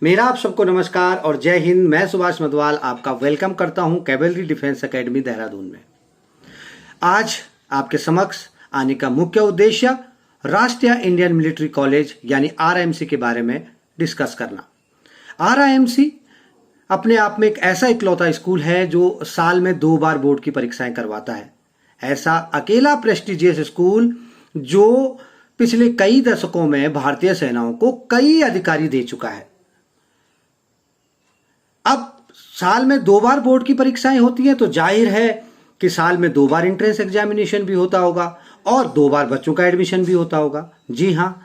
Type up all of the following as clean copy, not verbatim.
मेरा आप सबको नमस्कार और जय हिंद। मैं सुभाष मधवाल आपका वेलकम करता हूं कैवेलरी डिफेंस एकेडमी देहरादून में। आज आपके समक्ष आने का मुख्य उद्देश्य राष्ट्रीय इंडियन मिलिट्री कॉलेज यानी आरआईएमसी के बारे में डिस्कस करना। आरआईएमसी अपने आप में एक ऐसा इकलौता स्कूल है जो साल में 2 बार बोर्ड की परीक्षाएं करवाता है। ऐसा अकेला प्रेस्टिजियस स्कूल जो पिछले कई दशकों में भारतीय सेनाओं को कई अधिकारी दे चुका है। अब साल में 2 बार बोर्ड की परीक्षाएं होती हैं तो जाहिर है कि साल में 2 बार एंट्रेंस एग्जामिनेशन भी होता होगा और 2 बार बच्चों का एडमिशन भी होता होगा। जी हाँ,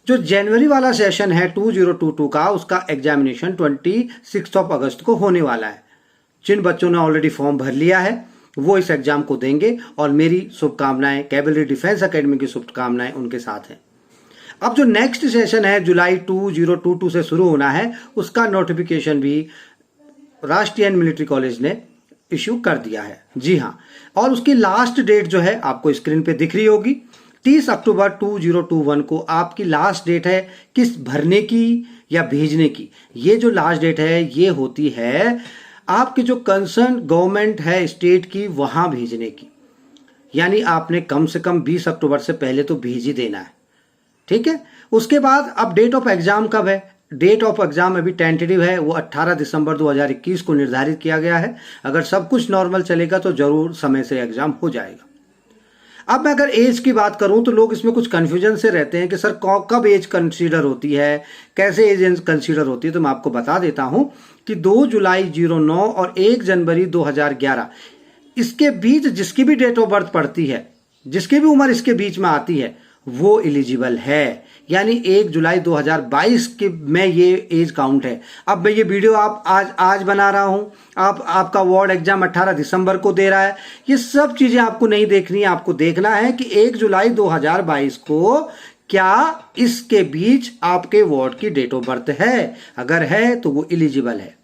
जो जनवरी वाला सेशन है 2022 का, उसका एग्जामिनेशन 26 अगस्त को होने वाला है। जिन बच्चों ने ऑलरेडी फॉर्म भर लिया है वो इस एग्जाम को देंगे और मेरी शुभकामनाएं, कैवेलरी डिफेंस एकेडमी की शुभकामनाएं उनके साथ हैं। अब जो नेक्स्ट सेशन है जुलाई 2022 से शुरू होना है, उसका नोटिफिकेशन भी राष्ट्रीय मिलिट्री कॉलेज ने इश्यू कर दिया है। जी हाँ, और उसकी लास्ट डेट जो है आपको स्क्रीन पे दिख रही होगी। 30 अक्टूबर 2021 को आपकी लास्ट डेट है किस भरने की या भेजने की। ये जो लास्ट डेट है ये होती है आपके जो कंसर्न गवर्नमेंट है स्टेट की, वहां भेजने की। यानी आपने कम से कम 20 अक्टूबर से पहले तो भेज ही देना है। ठीक है, उसके बाद अब डेट ऑफ एग्जाम कब है? डेट ऑफ एग्जाम अभी टेंटेटिव है, वो 18 दिसंबर 2021 को निर्धारित किया गया है। अगर सब कुछ नॉर्मल चलेगा तो जरूर समय से एग्जाम हो जाएगा। अब मैं अगर एज की बात करूं तो लोग इसमें कुछ कंफ्यूजन से रहते हैं कि सर कब एज कंसीडर होती है, कैसे एज कंसीडर होती है। तो मैं आपको बता देता हूं कि 2 जुलाई 09 और 1 जनवरी 2011 इसके बीच जिसकी भी डेट ऑफ बर्थ पड़ती है, जिसकी भी उम्र इसके बीच में आती है, वो एलिजिबल है। यानी 1 जुलाई 2022 के में ये एज काउंट है। अब मैं ये वीडियो आज बना रहा हूं, आपका वार्ड एग्जाम 18 दिसंबर को दे रहा है। ये सब चीजें आपको नहीं देखनी है, आपको देखना है कि 1 जुलाई 2022 को क्या इसके बीच आपके वार्ड की डेट ऑफ बर्थ है। अगर है तो वो एलिजिबल है।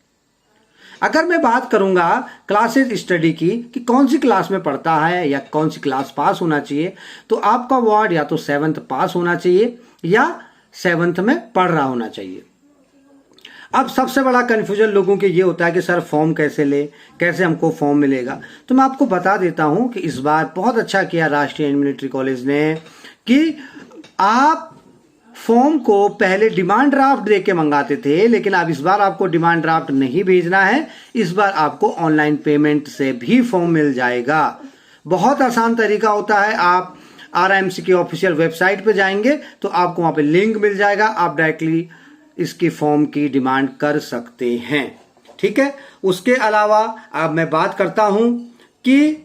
अगर मैं बात करूंगा क्लासेस स्टडी की कि कौन सी क्लास में पढ़ता है या कौन सी क्लास पास होना चाहिए, तो आपका वार्ड या तो 7th पास होना चाहिए या 7th में पढ़ रहा होना चाहिए। अब सबसे बड़ा कंफ्यूजन लोगों के ये होता है कि सर फॉर्म कैसे ले, कैसे हमको फॉर्म मिलेगा। तो मैं आपको बता देता हूं कि इस बार बहुत अच्छा किया राष्ट्रीय मिलिट्री कॉलेज ने कि आप फॉर्म को पहले डिमांड ड्राफ्ट दे के मंगाते थे, लेकिन अब इस बार आपको डिमांड ड्राफ्ट नहीं भेजना है। इस बार आपको ऑनलाइन पेमेंट से भी फॉर्म मिल जाएगा। बहुत आसान तरीका होता है। आप आरआईएमसी की ऑफिशियल वेबसाइट पे जाएंगे तो आपको वहां पे लिंक मिल जाएगा, आप डायरेक्टली इसकी फॉर्म की डिमांड कर सकते हैं। ठीक है, उसके अलावा अब मैं बात करता हूं कि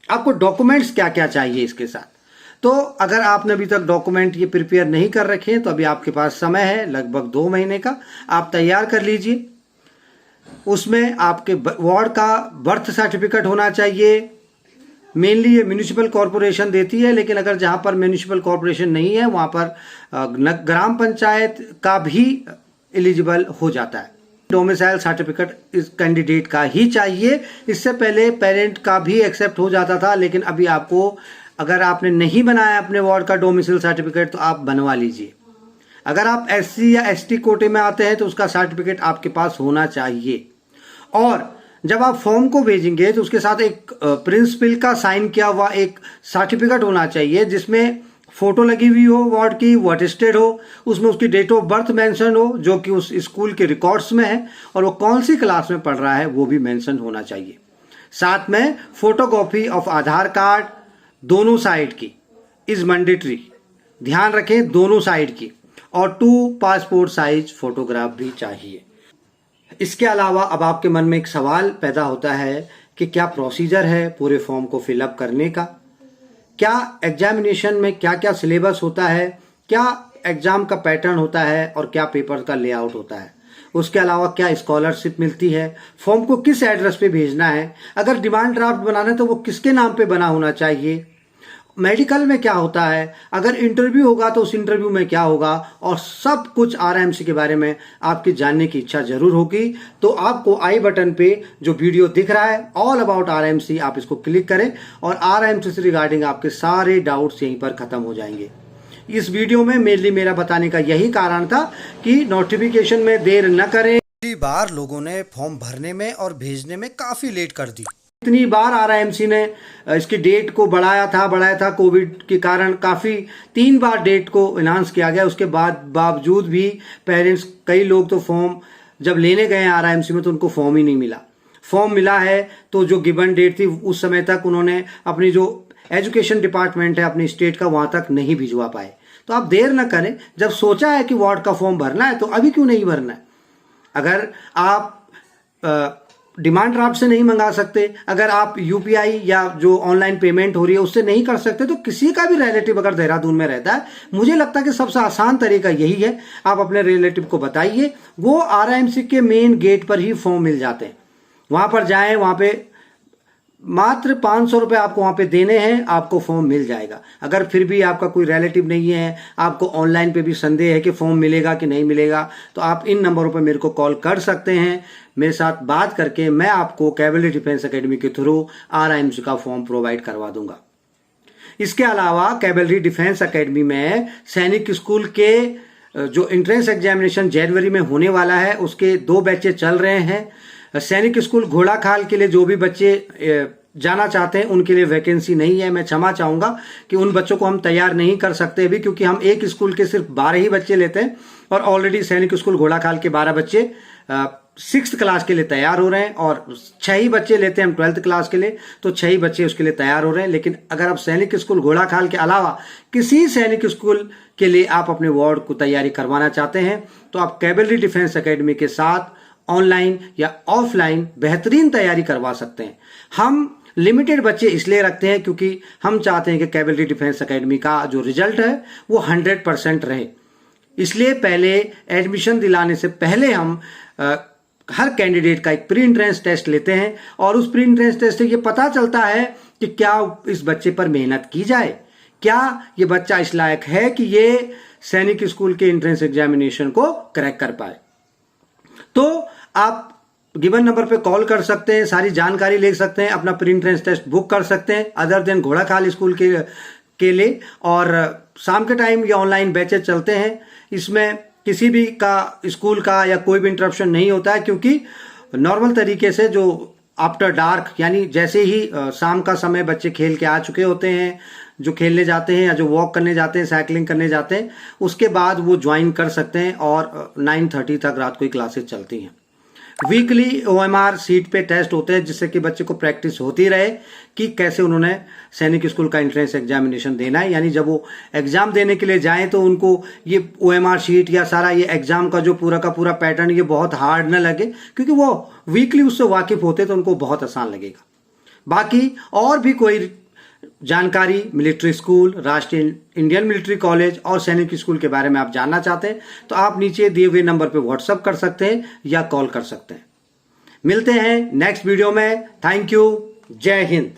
आपको डॉक्यूमेंट्स क्या क्या चाहिए इसके साथ। तो अगर आपने अभी तक डॉक्यूमेंट ये प्रिपेयर नहीं कर रखे हैं तो अभी आपके पास समय है, लगभग 2 महीने का। आप तैयार कर लीजिए। उसमें आपके वार्ड का बर्थ सर्टिफिकेट होना चाहिए। मेनली ये म्यूनिसिपल कॉरपोरेशन देती है, लेकिन अगर जहां पर म्यूनिसिपल कॉरपोरेशन नहीं है वहां पर ग्राम पंचायत का भी एलिजिबल हो जाता है। डोमिसाइल सर्टिफिकेट इस कैंडिडेट का ही चाहिए। इससे पहले पेरेंट का भी एक्सेप्ट हो जाता था, लेकिन अभी आपको, अगर आपने नहीं बनाया अपने वार्ड का डोमिसाइल सर्टिफिकेट तो आप बनवा लीजिए। अगर आप एससी या एसटी कोटे में आते हैं तो उसका सर्टिफिकेट आपके पास होना चाहिए। और जब आप फॉर्म को भेजेंगे तो उसके साथ एक प्रिंसिपल का साइन किया हुआ एक सर्टिफिकेट होना चाहिए जिसमें फोटो लगी हुई हो वार्ड की, वो अटेस्टेड हो, उसमें उसकी डेट ऑफ बर्थ मेंशन हो जो कि उस स्कूल के रिकॉर्ड्स में है, और वो कौन सी क्लास में पढ़ रहा है वो भी मेंशन होना चाहिए। साथ में फोटोकॉपी ऑफ आधार कार्ड दोनों साइड की इज मैंडेटरी, ध्यान रखें दोनों साइड की, और 2 पासपोर्ट साइज फोटोग्राफ भी चाहिए। इसके अलावा अब आपके मन में एक सवाल पैदा होता है कि क्या प्रोसीजर है पूरे फॉर्म को फिलअप करने का, क्या एग्जामिनेशन में क्या क्या सिलेबस होता है, क्या एग्जाम का पैटर्न होता है और क्या पेपर का लेआउट होता है। उसके अलावा क्या स्कॉलरशिप मिलती है, फॉर्म को किस एड्रेस पे भेजना है, अगर डिमांड ड्राफ्ट बनाना है तो वो किसके नाम पे बना होना चाहिए, मेडिकल में क्या होता है, अगर इंटरव्यू होगा तो उस इंटरव्यू में क्या होगा, और सब कुछ आरआईएमसी के बारे में आपकी जानने की इच्छा जरूर होगी। तो आपको आई बटन पे जो वीडियो दिख रहा है ऑल अबाउट आरआईएमसी, आप इसको क्लिक करें और आरआईएमसी से रिगार्डिंग आपके सारे डाउट्स यहीं पर खत्म हो जाएंगे। इस वीडियो में मेनली मेरा बताने का यही कारण था कि नोटिफिकेशन में देर न करें। पहली बार लोगों ने फॉर्म भरने में और भेजने में काफ़ी लेट कर दी। इतनी बार RIMC ने इसकी डेट को बढ़ाया था कोविड के कारण काफ़ी 3 बार डेट को अनाउंस किया गया। उसके बावजूद भी पेरेंट्स, कई लोग तो फॉर्म जब लेने गए RIMC में तो उनको फॉर्म ही नहीं मिला। फॉर्म मिला है तो जो गिवन डेट थी उस समय तक उन्होंने अपनी जो एजुकेशन डिपार्टमेंट है अपनी स्टेट का वहाँ तक नहीं भिजवा पाए। तो आप देर न करें, जब सोचा है कि वार्ड का फॉर्म भरना है तो अभी क्यों नहीं भरना है। अगर आप डिमांड ड्राफ्ट से नहीं मंगा सकते, अगर आप UPI या जो ऑनलाइन पेमेंट हो रही है उससे नहीं कर सकते, तो किसी का भी रिलेटिव अगर देहरादून में रहता है, मुझे लगता है कि सबसे आसान तरीका यही है, आप अपने रिलेटिव को बताइए, वो RIMC के मेन गेट पर ही फॉर्म मिल जाते हैं। वहाँ पर जाएं, वहाँ पे मात्र 500 रुपये आपको वहाँ पे देने हैं, आपको फॉर्म मिल जाएगा। अगर फिर भी आपका कोई रिलेटिव नहीं है, आपको ऑनलाइन पे भी संदेह है कि फॉर्म मिलेगा कि नहीं मिलेगा, तो आप इन नंबरों पे मेरे को कॉल कर सकते हैं। मेरे साथ बात करके मैं आपको कैवलरी डिफेंस एकेडमी के थ्रू RIMC का फॉर्म प्रोवाइड करवा दूंगा। इसके अलावा कैवलरी डिफेंस एकेडमी में सैनिक स्कूल के जो एंट्रेंस एग्जामिनेशन जनवरी में होने वाला है उसके 2 बैचें चल रहे हैं। सैनिक स्कूल घोड़ाखाल के लिए जो भी बच्चे जाना चाहते हैं उनके लिए वैकेंसी नहीं है। मैं क्षमा चाहूंगा कि उन बच्चों को हम तैयार नहीं कर सकते अभी, क्योंकि हम एक स्कूल के सिर्फ 12 ही बच्चे लेते हैं और ऑलरेडी सैनिक स्कूल घोड़ाखाल के 12 बच्चे 6th क्लास के लिए तैयार हो रहे हैं और 6 ही बच्चे लेते हैं हम 12th क्लास के लिए, तो 6 ही बच्चे उसके लिए तैयार हो रहे हैं। लेकिन अगर आप सैनिक स्कूल घोड़ाखाल के अलावा किसी सैनिक स्कूल के लिए आप अपने वार्ड को तैयारी करवाना चाहते हैं तो आप कैवलरी डिफेंस एकेडमी के साथ ऑनलाइन या ऑफलाइन बेहतरीन तैयारी करवा सकते हैं। हम लिमिटेड बच्चे इसलिए रखते हैं क्योंकि हम चाहते हैं कि कैवलरी डिफेंस एकेडमी का जो रिजल्ट है वो 100% रहे। इसलिए पहले एडमिशन दिलाने से पहले हम हर कैंडिडेट का एक प्री एंट्रेंस टेस्ट लेते हैं और उस प्री एंट्रेंस टेस्ट से ये पता चलता है कि क्या इस बच्चे पर मेहनत की जाए, क्या ये बच्चा इस लायक है कि ये सैनिक स्कूल के एंट्रेंस एग्जामिनेशन को क्रैक कर पाए। तो आप गिवन नंबर पे कॉल कर सकते हैं, सारी जानकारी ले सकते हैं, अपना प्री एंट्रेंस टेस्ट बुक कर सकते हैं अदर देन घोड़ाखाल स्कूल के लिए। और शाम के टाइम ये ऑनलाइन बैचेज चलते हैं, इसमें किसी भी का स्कूल का या कोई भी इंटरप्शन नहीं होता है, क्योंकि नॉर्मल तरीके से जो आफ्टर डार्क यानी जैसे ही शाम का समय बच्चे खेल के आ चुके होते हैं, जो खेलने जाते हैं या जो वॉक करने जाते हैं, साइकिलिंग करने जाते हैं, उसके बाद वो ज्वाइन कर सकते हैं और 9:30 तक रात को ही क्लासेस चलती हैं। वीकली OMR सीट पे टेस्ट होते हैं जिससे कि बच्चे को प्रैक्टिस होती रहे कि कैसे उन्होंने सैनिक स्कूल का एंट्रेंस एग्जामिनेशन देना है। यानी जब वो एग्जाम देने के लिए जाएं तो उनको ये OMR शीट या सारा ये एग्जाम का जो पूरा का पूरा पैटर्न ये बहुत हार्ड न लगे, क्योंकि वो वीकली उससे वाकिफ होते तो उनको बहुत आसान लगेगा। बाकी और भी कोई जानकारी मिलिट्री स्कूल, राष्ट्रीय इंडियन मिलिट्री कॉलेज और सैनिक स्कूल के बारे में आप जानना चाहते हैं तो आप नीचे दिए हुए नंबर पे व्हाट्सएप कर सकते हैं या कॉल कर सकते हैं। मिलते हैं नेक्स्ट वीडियो में। Thank you. जय हिंद।